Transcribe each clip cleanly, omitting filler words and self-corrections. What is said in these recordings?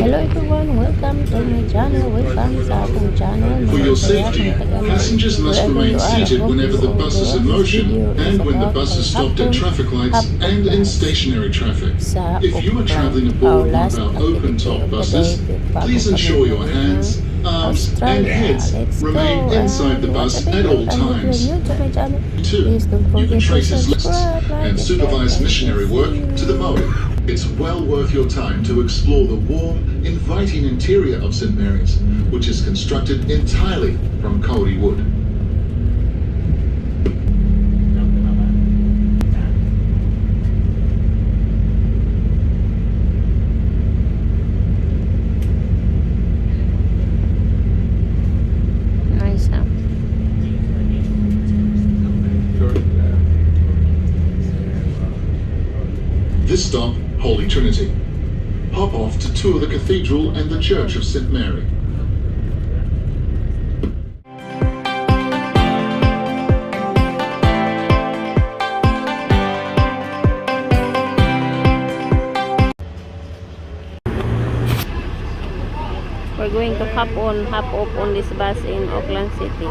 Hello everyone, welcome to my channel, welcome sa aking channel. For Mga your kaya, safety, mga taga passengers must wherever remain you are, I seated hope whenever you the all bus is enjoy. in This motion video is and when the about bus is ang stopped at traffic lights hapon and in bus stationary traffic. sa If you are Auckland. traveling Our aboard one of last our open activity top of the buses, day, bago please kami ensure your umuwi ng hands, arms and Australia. heads Let's remain go inside and the watch bus the at video. all And if you're times. new to my channel, 2. please don't You can forget to trace his lists subscribe, like, and and share. supervise Thank missionary you. work to the mode. It's well worth your time to explore the warm, inviting interior of St. Mary's, which is constructed entirely from kauri wood. Nice, huh? This stop, Holy Trinity. Hop off to tour the cathedral and the Church of St. Mary. We're going to hop off on this bus in Auckland City.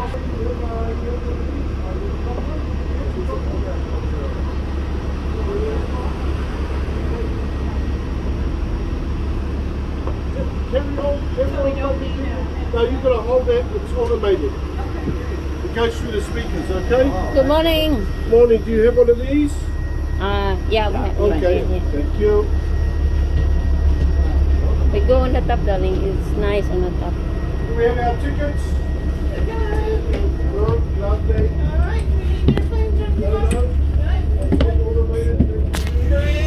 No, you've got to hold that, it's automated. It goes through the speakers, okay? Good morning. Morning, do you have one of these? Yeah, we have one. Okay, Yeah. thank you. We go on the top, darling. It's nice on the top. Do we have our tickets? Good, lovely. No, no. Automated.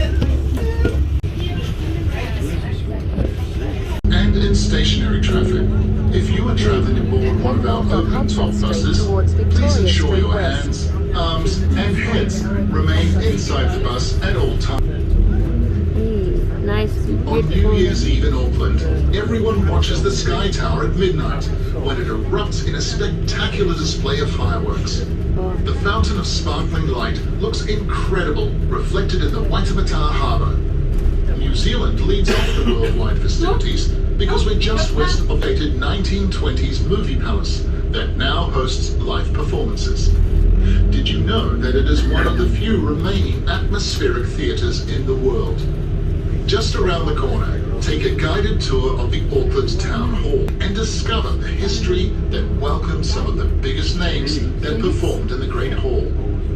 And in stationary traffic. If you are traveling aboard one of our open top buses, please ensure your hands, arms and heads remain inside the bus at all times. Nice, On New beautiful. Year's Eve in Auckland, everyone watches the Sky Tower at midnight when it erupts in a spectacular display of fireworks. The fountain of sparkling light looks incredible, reflected in the Waitemata Harbour. New Zealand leads off the worldwide festivities because we're just west of the dated 1920s movie palace that now hosts live performances. Did you know that it is one of the few remaining atmospheric theatres in the world? Just around the corner, take a guided tour of the Auckland Town Hall and discover the history that welcomed some of the biggest names that performed in the Great Hall.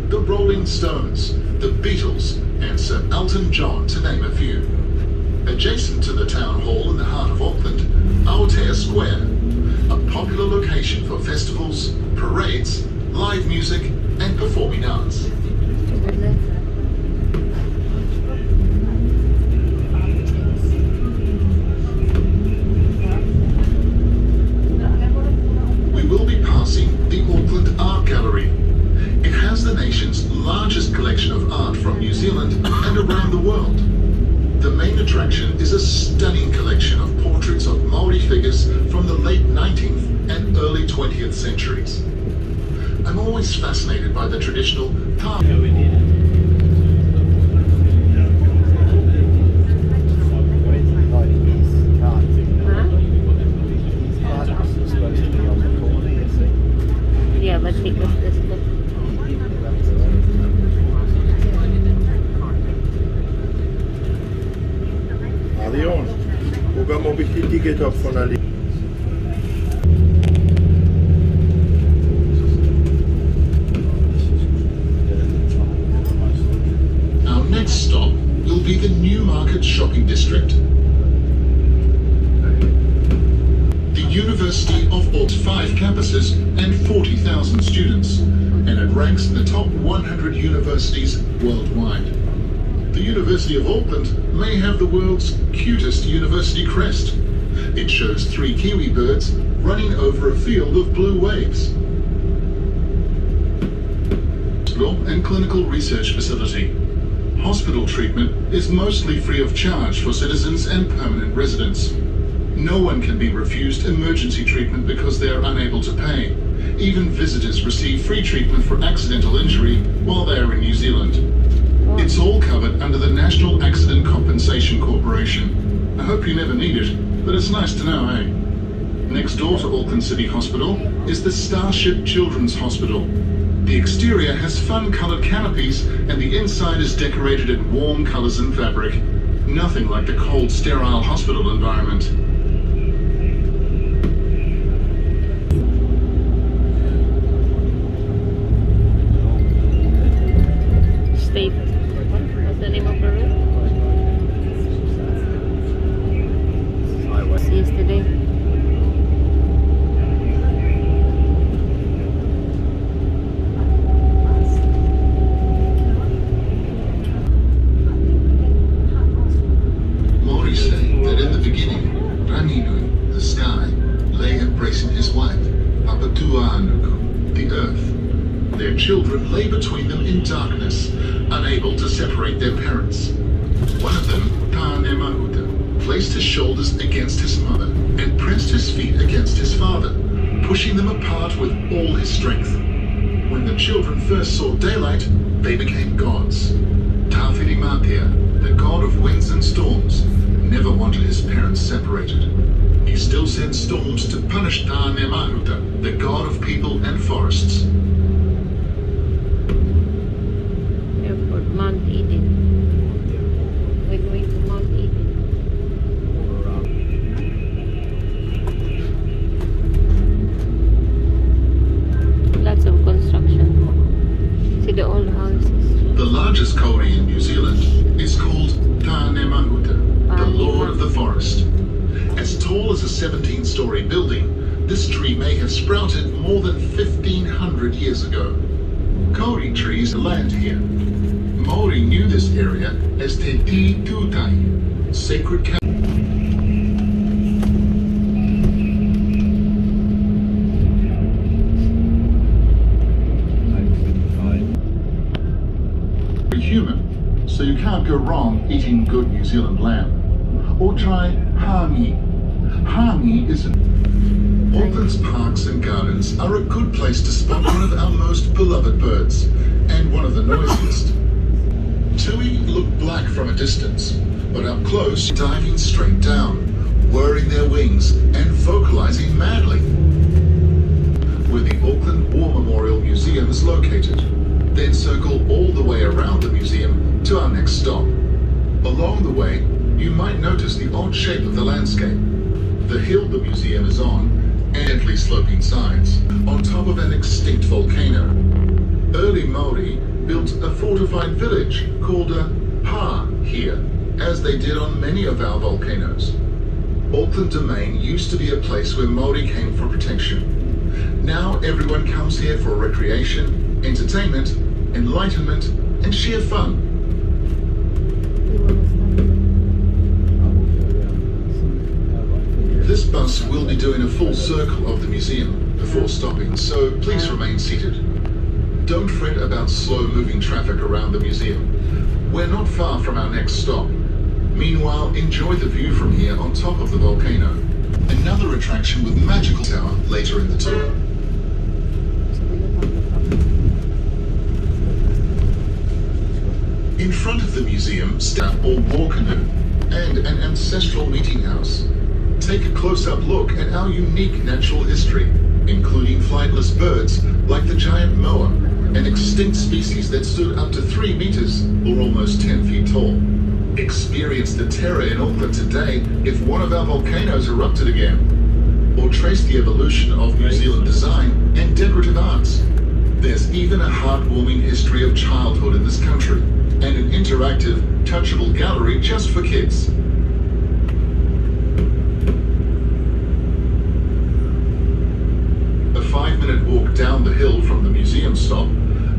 The Rolling Stones, the Beatles, and Sir Elton John, to name a few. Adjacent to the Town Hall in the heart of Auckland, Aotea Square, a popular location for festivals, parades, live music, and performing arts. We will be passing the Auckland Art Gallery. It has the nation's largest collection of art from New Zealand and around the world. The main attraction is a stunning collection of portraits of Maori figures from the late 19th and early 20th centuries. I'm always fascinated by the traditional Yeah, but because this book. Adiós. Jugamos ticket up for la Our next stop will be the Newmarket Shopping District. The University of Auckland's 5 campuses and 40,000 students, and it ranks in the top 100 universities worldwide. The University of Auckland may have the world's cutest university crest. It shows 3 kiwi birds running over a field of blue waves. And clinical research facility. Hospital treatment is mostly free of charge for citizens and permanent residents. No one can be refused emergency treatment because they are unable to pay. Even visitors receive free treatment for accidental injury while they are in New Zealand. It's all covered under the National Accident Compensation Corporation. I hope you never need it. but it's nice to know, eh? Next door to Auckland City Hospital is the Starship Children's Hospital. The exterior has fun-coloured canopies and the inside is decorated in warm colours and fabric. Nothing like the cold, sterile hospital environment. State. What's the name of the room? Yesterday. Maori say that in the beginning, Raninui, the sky, lay embracing his wife, Apatuanuku, the earth. Their children lay between them in darkness, unable to separate their parents. One of them, Tānemahuta, placed his shoulders against his mother and pressed his feet against his father, pushing them apart with all his strength. When the children first saw daylight, they became gods. Tāwhirimatea, the god of winds and storms, never wanted his parents separated. He still sent storms to punish Tānemahuta, the god of people and forests. Airport, Mount Eden. We're going to Mount Eden. Lots of construction. See the old houses. The largest kauri in New Zealand is called Tānemahuta, the Lord of the Forest. As tall as a 17-story building, this tree may have sprouted more than 1,500 years ago. Kauri trees land here. Maori knew this area as Te Ti Tūtai, sacred cow. Human, so you can't go wrong eating good New Zealand lamb. Or try hangi. Hangi is Auckland's parks and gardens are a good place to spot one of our most beloved birds, and one of the noisiest. Tui look black from a distance, but up close, diving straight down, whirring their wings and vocalizing madly. Where the Auckland War Memorial Museum is located, then circle all the way around the museum to our next stop. Along the way, you might notice the odd shape of the landscape. The hill the museum is on, and gently sloping sides, on top of an extinct volcano. Early Maori built a fortified village called a pa here, as they did on many of our volcanoes. Auckland Domain used to be a place where Maori came for protection. Now everyone comes here for recreation, entertainment, enlightenment, and sheer fun. This bus will be doing a full circle of the museum before stopping, so please remain seated. Don't fret about slow-moving traffic around the museum. We're not far from our next stop. Meanwhile, enjoy the view from here on top of the volcano. Another attraction with magical tower later in the tour. In front of the museum, stand or war canoe, and an ancestral meeting house. Take a close-up look at our unique natural history, including flightless birds like the giant moa, an extinct species that stood up to 3 meters or almost 10 feet tall. Experience the terror in Auckland today if one of our volcanoes erupted again. Or trace the evolution of New Zealand design and decorative arts. There's even a heartwarming history of childhood in this country, and an interactive, touchable gallery just for kids. A 5-minute walk down the hill from the museum stop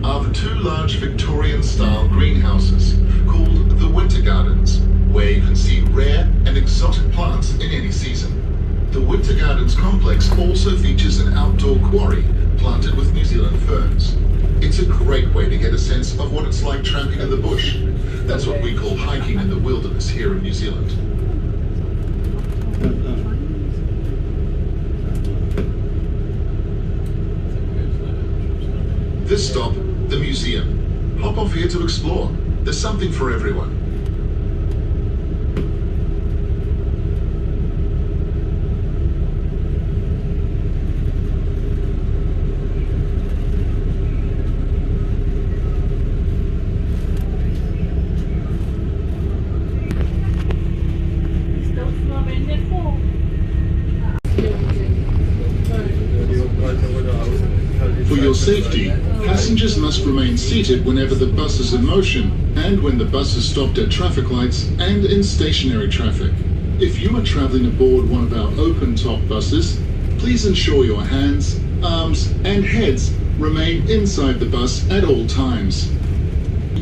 are the 2 large Victorian-style greenhouses called the Winter Gardens, where you can see rare and exotic plants in any season. The Winter Gardens complex also features an outdoor quarry planted with New Zealand ferns. It's a great way to get a sense of what it's like tramping in the bush. That's what we call hiking in the wilderness here in New Zealand. This stop, the museum. Hop off here to explore. There's something for everyone. safety, passengers must remain seated whenever the bus is in motion and when the bus is stopped at traffic lights and in stationary traffic. If you are traveling aboard one of our open-top buses, please ensure your hands, arms and heads remain inside the bus at all times.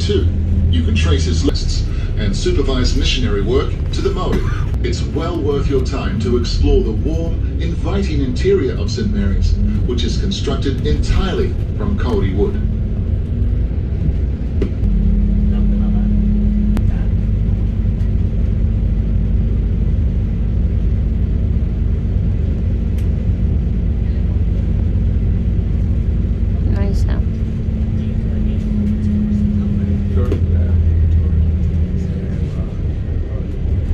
2. You can trace his lists and supervise missionary work to the Maori. It's well worth your time to explore the warm, inviting interior of St. Mary's, which is constructed entirely from kauri wood. Nice, huh?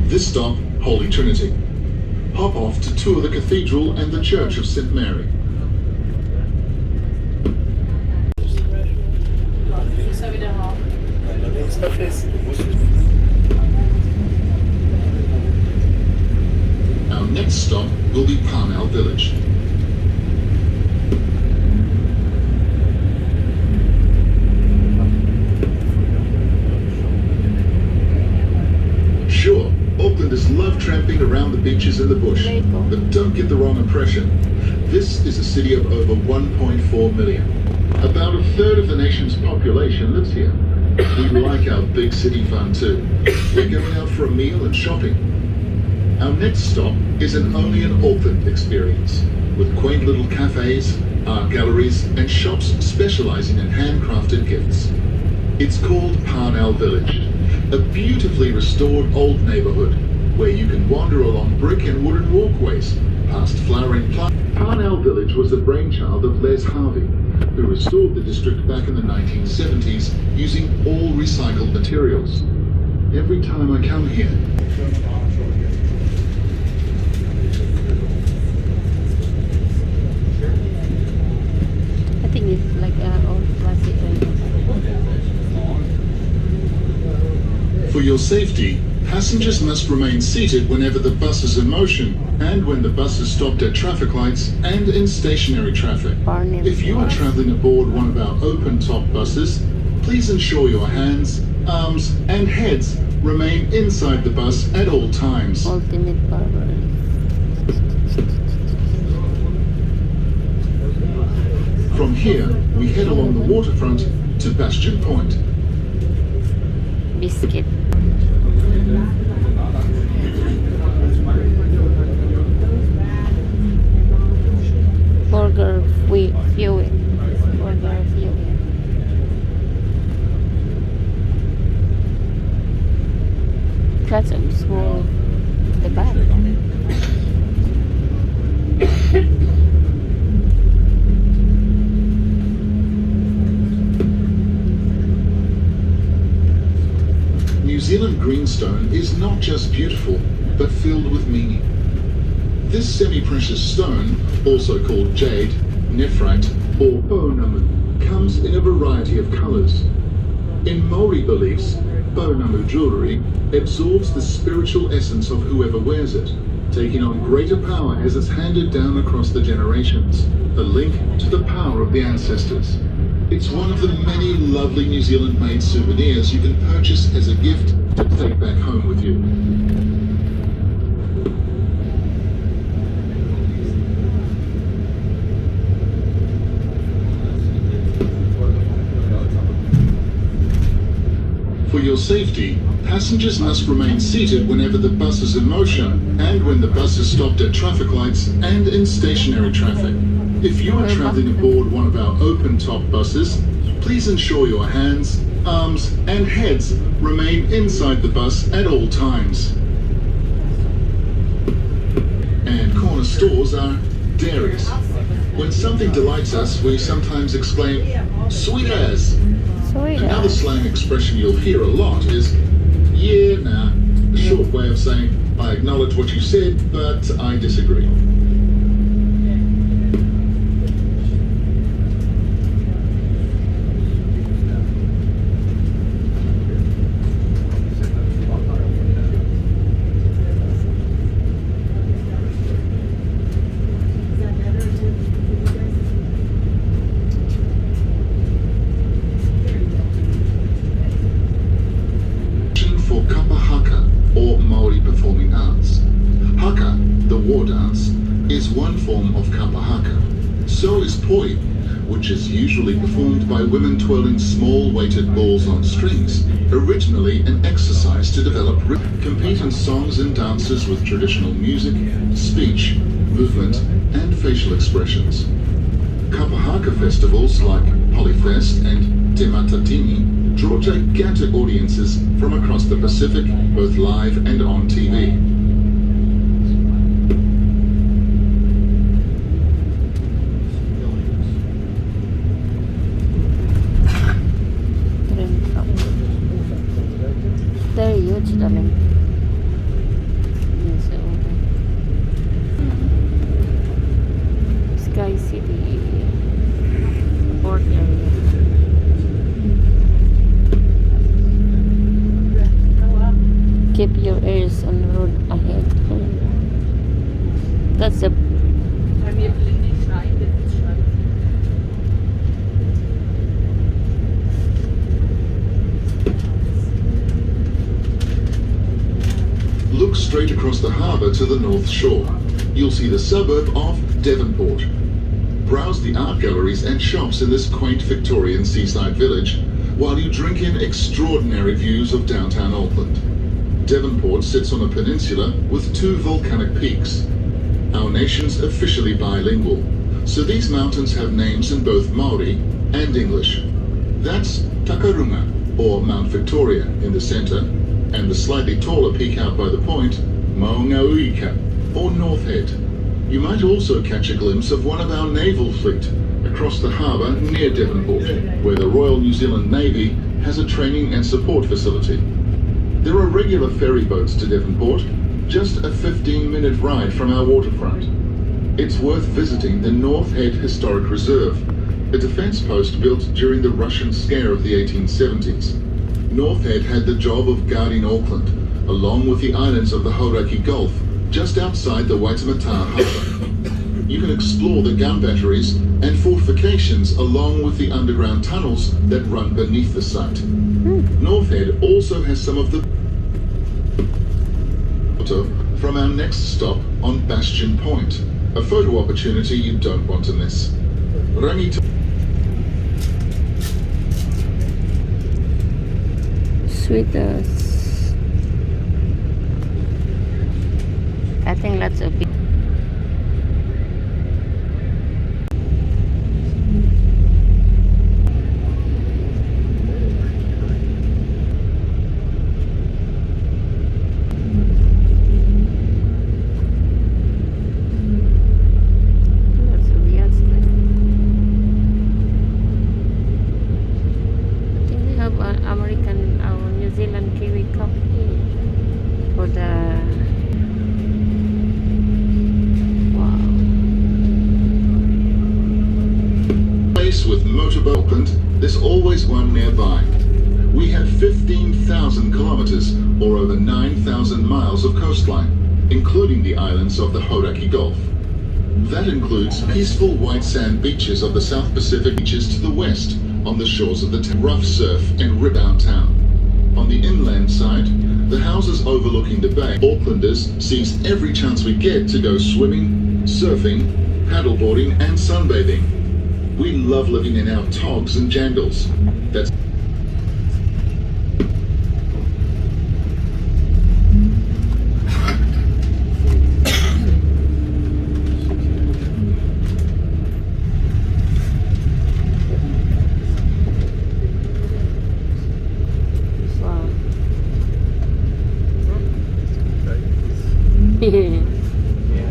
This stop, Holy Trinity. Hop off to tour the cathedral and the Church of St. Mary. Our next stop will be Parnell Village. Sure, Aucklanders love tramping around the beaches and the bush, but don't get the wrong impression. This is a city of over 1.4 million. About a third of the nation's population lives here. We like our big city fun too. We're going out for a meal and shopping. Our next stop is an only in Auckland experience, with quaint little cafes, art galleries and shops specializing in handcrafted gifts. It's called Parnell Village, a beautifully restored old neighborhood where you can wander along brick and wooden walkways past flowering plants. Parnell Village was the brainchild of Les Harvey, who restored the district back in the 1970s using all recycled materials. Every time I come here, I think it's like old classic. for your safety, passengers must remain seated whenever the bus is in motion and when the bus is stopped at traffic lights and in stationary traffic. If you are traveling aboard one of our open-top buses, please ensure your hands, arms and heads remain inside the bus at all times. Ultimate barber. From here, we head along the waterfront to Bastion Point. Biscuit. Burger fuel. Burger fuel. Lots of small the back. New Zealand greenstone is not just beautiful, but filled with meaning. This semi-precious stone, also called jade, nephrite, or pounamu, comes in a variety of colours. In Maori beliefs, pounamu jewellery absorbs the spiritual essence of whoever wears it, taking on greater power as it's handed down across the generations, a link to the power of the ancestors. It's one of the many lovely New Zealand-made souvenirs you can purchase as a gift to take back home with you. For your safety, passengers must remain seated whenever the bus is in motion and when the bus is stopped at traffic lights and in stationary traffic. If you are traveling aboard one of our open-top buses, please ensure your hands, arms and heads remain inside the bus at all times. And corner stores are dairies. When something delights us, we sometimes exclaim, "Sweet as." Another slang expression you'll hear a lot is, "Yeah, nah," a short way of saying, "I acknowledge what you said, but I disagree." war dance, is one form of kapa haka. So is poi, which is usually performed by women twirling small weighted balls on strings, originally an exercise to develop compete in songs and dances with traditional music, speech, movement, and facial expressions. Kapa haka festivals like Polyfest and Te Matatini draw gigantic audiences from across the Pacific, both live and on TV. Very huge, darling. Yes, Sky City port area. Keep your ears on the road ahead. That's a Look straight across the harbour to the north shore. You'll see the suburb of Devonport. Browse the art galleries and shops in this quaint Victorian seaside village while you drink in extraordinary views of downtown Auckland. Devonport sits on a peninsula with 2 volcanic peaks. Our nation's officially bilingual, so these mountains have names in both Maori and English. That's Takarunga, or Mount Victoria, in the centre, and the slightly taller peak out by the point, Maungauika, or North Head. You might also catch a glimpse of one of our naval fleet across the harbour near Devonport, where the Royal New Zealand Navy has a training and support facility. There are regular ferry boats to Devonport, just a 15-minute ride from our waterfront. It's worth visiting the North Head Historic Reserve, a defence post built during the Russian scare of the 1870s. North Head had the job of guarding Auckland, along with the islands of the Hauraki Gulf, just outside the Waitemata Harbour. You can explore the gun batteries and fortifications along with the underground tunnels that run beneath the site. North Head also has some of the from our next stop on Bastion Point, a photo opportunity you don't want to miss. Sweetest. I think that's a bit. American or New Zealand Kiwi Cup here for the place with motorboat Auckland, there's always one nearby. We have 15,000 kilometres or over 9,000 miles of coastline, including the islands of the Hauraki Gulf. That includes peaceful white sand beaches of the South Pacific, beaches to the west on the shores of the rough surf and rip downtown. On the inland side, the houses overlooking the bay, Aucklanders seize every chance we get to go swimming, surfing, paddleboarding and sunbathing. We love living in our togs and jangles. That's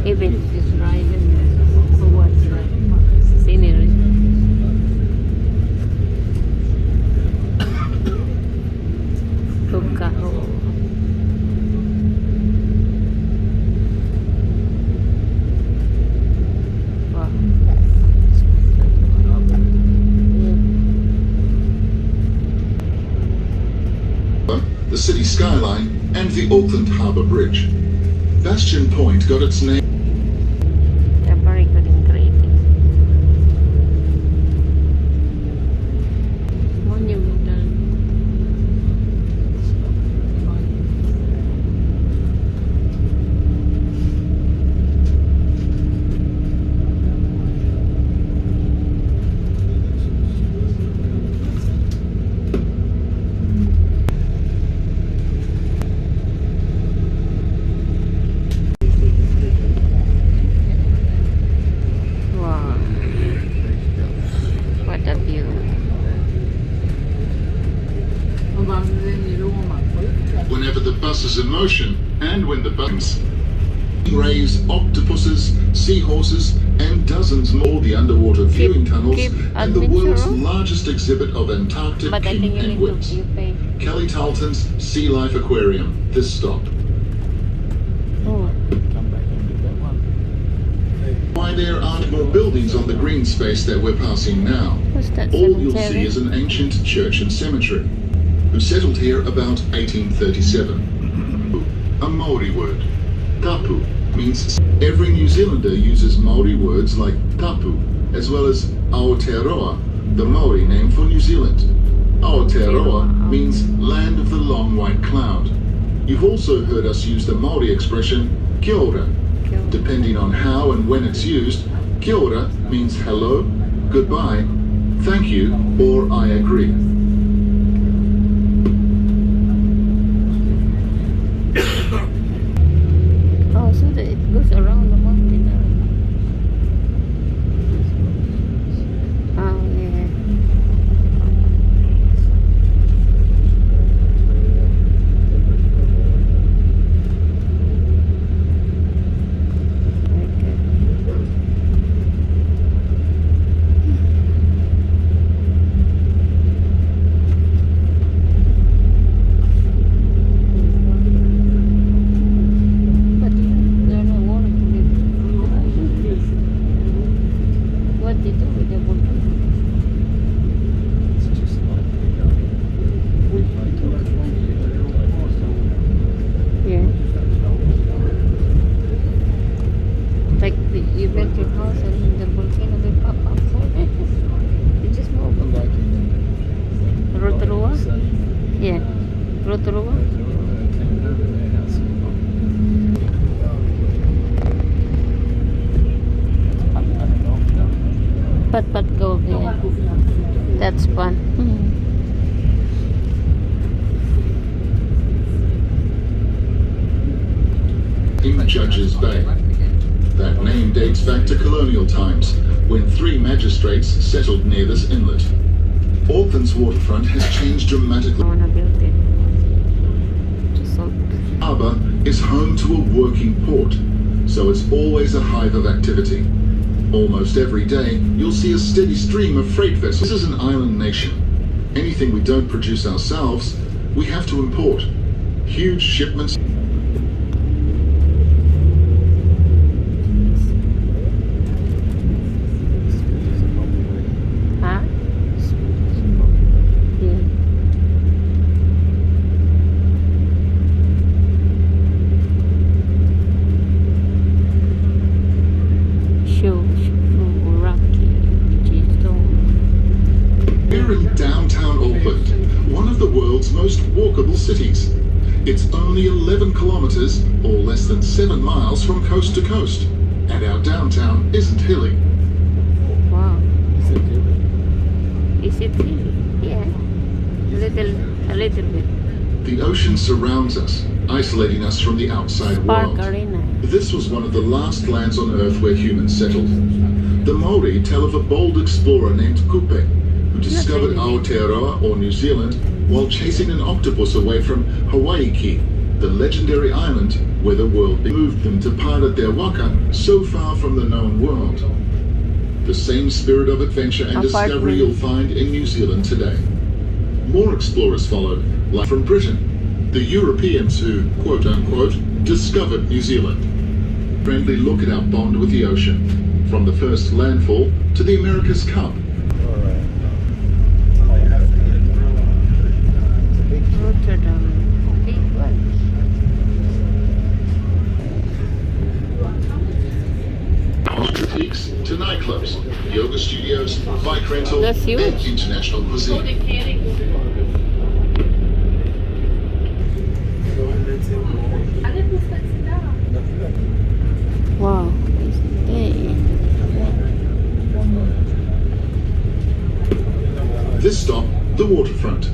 even just riding for what scenery. the city skyline and the Auckland Harbour Bridge. Bastion Point got its name. They're very good in creating. Monumental. ocean, and when the boats, rays, octopuses, seahorses, and dozens more, the underwater viewing tunnels, and the world's largest exhibit of Antarctic But I think king you and need wits. to pay. Kelly Tarleton's Sea Life Aquarium. This stop. Oh, Come back and get that one. Why there aren't more buildings on the green space that we're passing now. what's that All you'll cemetery? see is an ancient church and cemetery, who settled here about 1837. A Maori word. Tapu means every New Zealander uses Maori words like tapu, as well as Aotearoa, the Maori name for New Zealand. Aotearoa means land of the long white cloud. You've also heard us use the Maori expression kia ora. Depending on how and when it's used, kia ora means hello, goodbye, thank you, or I agree. Oh, so that it goes around the mountain. Oh, yeah. But there are no water to live. What they do with the volcano? It's just like Yeah. Like you built your house and the volcano will pop up. You just move. like Rotorua? Yeah. Rotorua? came over their house. But go there. That's fun. In Judges Bay. That name dates back to colonial times, when 3 magistrates settled near this inlet. Auckland's waterfront has changed I dramatically. wanna build it. So Harbour is home to a working port, so it's always a hive of activity. Almost every day, you'll see a steady stream of freight vessels. This is an island nation. Anything we don't produce ourselves, we have to import. Huge shipments. huh? Yeah. Rocky, We're in downtown Auckland, one of the world's most walkable cities. It's only 11 kilometers, or less than 7 miles from coast to coast, and our downtown isn't hilly. Wow. Is it good? Is it hilly? Yeah. A little bit. The ocean surrounds us, isolating us from the outside Park world. Arena. This was one of the last lands on Earth where humans settled. The Maori tell of a bold explorer named Kupe, who discovered Aotearoa, or New Zealand, while chasing an octopus away from Hawaii, the legendary island where the world moved them to pilot their waka so far from the known world. The same spirit of adventure and discovery you'll find in New Zealand today. More explorers followed, like from Britain, the Europeans who, quote-unquote, discovered New Zealand. Friendly look at our bond with the ocean, from the first landfall to the America's Cup. Rotterdam. Big one. Boutiques to nightclubs, yoga studios, bike rental, That's huge. and international cuisine. Wow. This stop, the waterfront.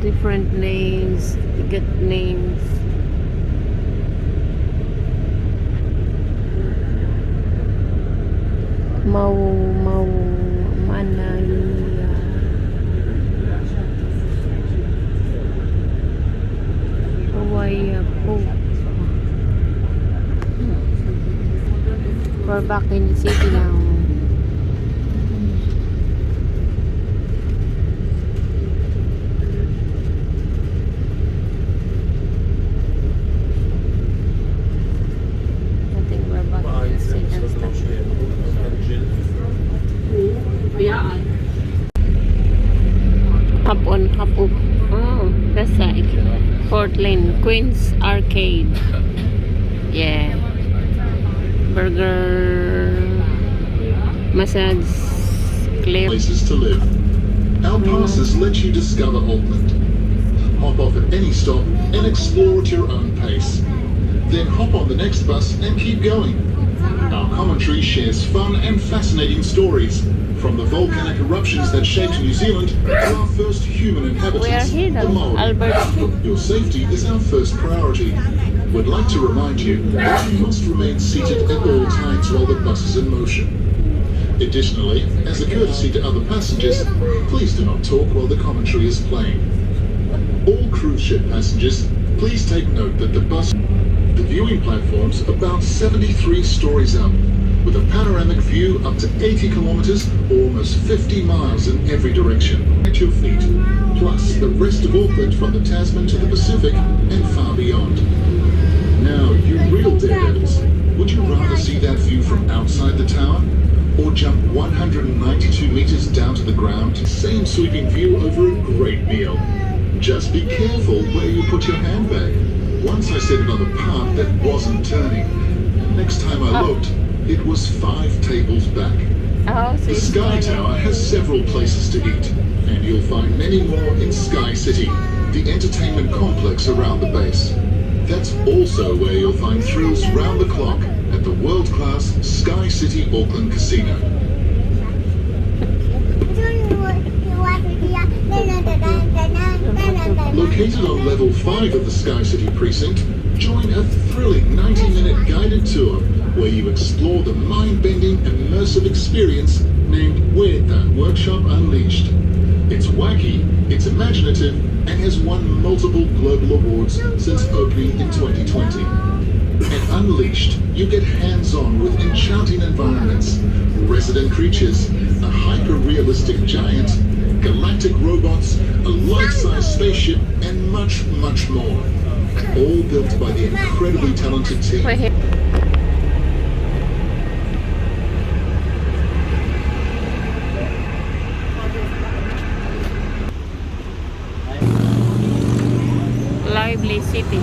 Different names. You get names. Mau Manai. We're back in the city now. I think we're back in the city and stuff. Hop on, hop up. Oh, that's like Portland, Queens Arcade. Yeah. Burger, massage, clip. Places to live. Our passes let you discover Auckland. Hop off at any stop and explore at your own pace. Then hop on the next bus and keep going. Our commentary shares fun and fascinating stories, from the volcanic eruptions that shaped New Zealand to our first human inhabitants, We are here the now, Maori. Albert. Your safety is our first priority. We'd like to remind you that you must remain seated at all times while the bus is in motion. Additionally, as a courtesy to other passengers, please do not talk while the commentary is playing. All cruise ship passengers, please take note that the viewing platform's about 73 stories up, with a panoramic view up to 80 kilometers or almost 50 miles in every direction at your feet, plus the rest of Auckland from the Tasman to the Pacific and far beyond. Now, you real daredevils, would you rather see that view from outside the tower, or jump 192 meters down to the ground? Same sweeping view over a great meal. Just be careful where you put your handbag. Once I set it on the path that wasn't turning. Next time I looked, it was 5 tables back. Oh, so The it's Sky funny. Tower has several places to eat, and you'll find many more in Sky City, the entertainment complex around the base. That's also where you'll find thrills round the clock at the world-class Sky City Auckland Casino. Located on level 5 of the Sky City precinct, join a thrilling 90-minute guided tour where you explore the mind-bending, immersive experience named well.i Workshop Unleashed. It's wacky, it's imaginative, and has won multiple global awards since opening in 2020. At Unleashed, you get hands-on with enchanting environments, resident creatures, a hyper-realistic giant, galactic robots, a life-size spaceship, and much, much more. All built by the incredibly talented team. We're here. Lively city.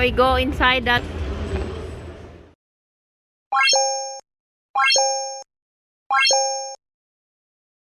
We go inside that.